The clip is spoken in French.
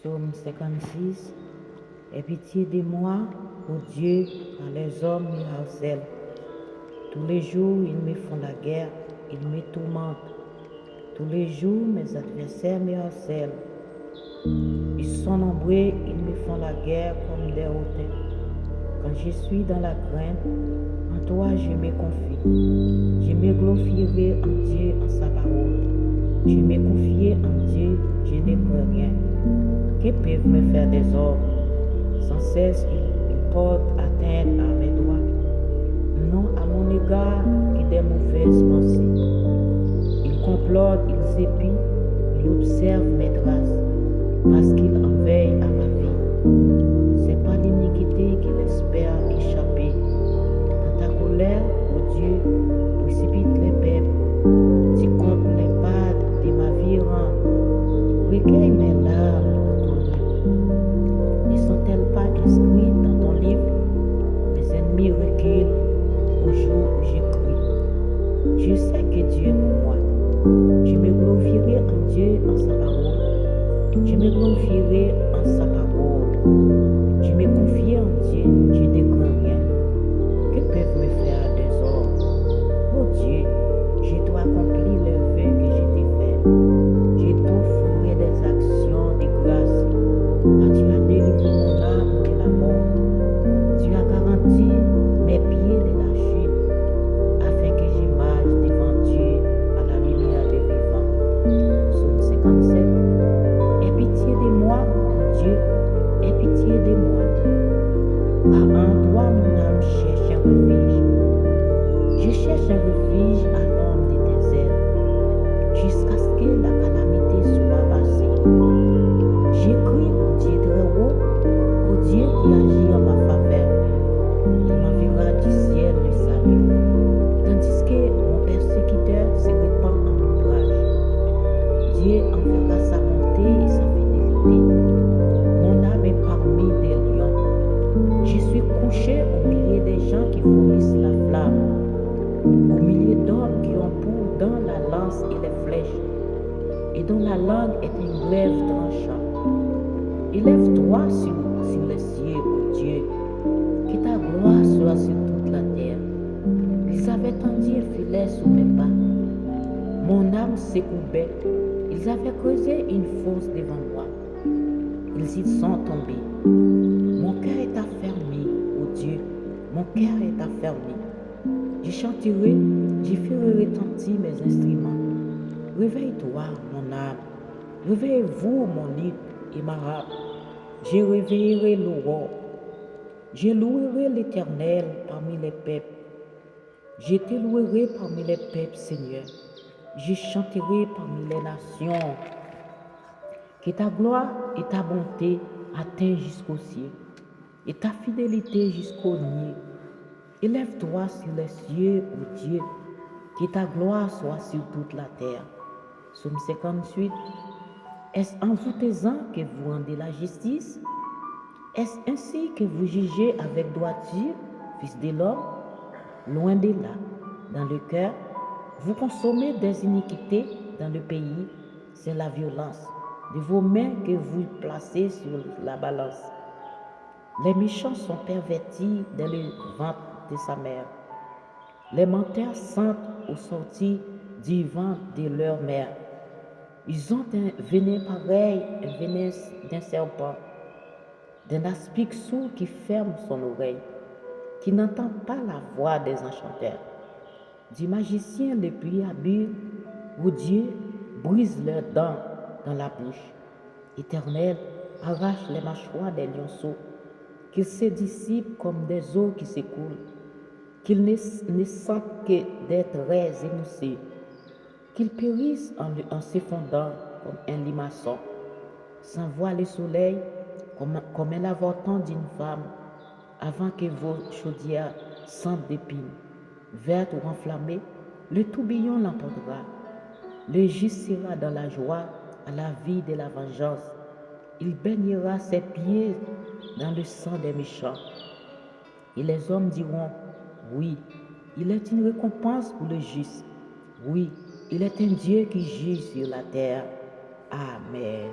Psaume 56. Aie pitié de moi, ô Dieu, car les hommes me harcèlent. Tous les jours, ils me font la guerre, ils me tourmentent. Tous les jours, mes adversaires me harcèlent. Ils sont nombreux, ils me font la guerre comme des hautains. Quand je suis dans la crainte, en toi je me confie. Je me glorifierai en Dieu, en sa parole. Je me confie en Dieu, je ne crains rien. Que peuvent me faire des hommes? Sans cesse, ils portent atteinte à mes droits. Non à mon égard que des mauvaises pensées. Ils complotent, ils épient, ils observent mes traces, parce qu'ils en veillent à ma vie. C'est pas l'iniquité qu'ils espèrent échapper. Dans ta colère, ô Dieu, précipite les peuples. Tu comptes les pas de ma vie rend. Recueille mes larmes dans ton livre. Ne sont-elles pas inscrites dans ton livre? Mes ennemis reculent au jour où j'écris. Je sais que Dieu est pour moi. Je me glorifierai en Dieu, en sa parole. Je me glorifierai en sa parole. Je me confie en Dieu, je ne crains rien. Que peuvent me faire des hommes? Oh Dieu, je dois accomplir le vœu que je t'ai fait. Je t'offrirai des actions de grâce, car tu as délivré mon âme de la mort. Tu as garanti mes pieds de la chute, afin que je marche devant Dieu à la lumière des vivants. Psaume 57. Aie pitié de moi, ô Dieu, aie pitié de moi. Car en toi mon âme cherche un refuge. Je cherche un refuge à l'ombre de tes ailes, jusqu'à ce que la calamité soit passée. J'écris au Dieu très haut, au Dieu qui agit en ma faveur. Il m'enverra du ciel le salut, tandis que mon persécuteur se répand en outrage. Dieu enverra sa bonté et sa fidélité. Mon âme est parmi des lions. Je suis couché au milieu des gens qui vomissent la flamme, au milieu d'hommes qui ont pour dans la lance et les flèches, et dont la langue est un glaive tranchant. Élève-toi sur les cieux, ô Dieu, que ta gloire soit sur toute la terre. Ils avaient tendu un filet sous mes pas. Mon âme s'écourbait. Ils avaient creusé une fosse devant moi. Ils y sont tombés. Mon cœur est affermi, ô Dieu, mon cœur est affermi. Je chanterai, je ferai retentir mes instruments. Réveille-toi, mon âme. Réveillez-vous, mon lit et ma harpe. Je réveillerai l'aurore. Je louerai l'Éternel parmi les peuples. Je te louerai parmi les peuples, Seigneur. Je chanterai parmi les nations. Que ta gloire et ta bonté atteignent jusqu'au ciel, et ta fidélité jusqu'au nid. Élève-toi sur les cieux, ô Dieu, que ta gloire soit sur toute la terre. Psaume 58. Est-ce en vous taisant que vous rendez la justice? Est-ce ainsi que vous jugez avec droiture, fils de l'homme? Loin de là, dans le cœur, vous consommez des iniquités dans le pays, c'est la violence de vos mains que vous placez sur la balance. Les méchants sont pervertis dans le ventre de sa mère. Les menteurs sentent au sortir du ventre de leur mère. Ils ont un venin pareil, un venin d'un serpent, d'un aspic sourd qui ferme son oreille, qui n'entend pas la voix des enchanteurs, du magicien le plus habile, où Dieu brise leurs dents dans la bouche. Éternel, arrache les mâchoires des lionceaux, qu'ils se dissipent comme des eaux qui s'écoulent, qu'ils ne sentent que des traits émoussés, qu'ils périssent en s'effondrant comme un limaçon, s'envoie le soleil comme un avorton d'une femme, avant que vos chaudières sentent d'épines, vertes ou enflammées, le tourbillon l'emportera. Le juste sera dans la joie à la vie de la vengeance. Il baignera ses pieds dans le sang des méchants. Et les hommes diront, oui, il est une récompense pour le juste. Oui, il est un Dieu qui juge sur la terre. Amen.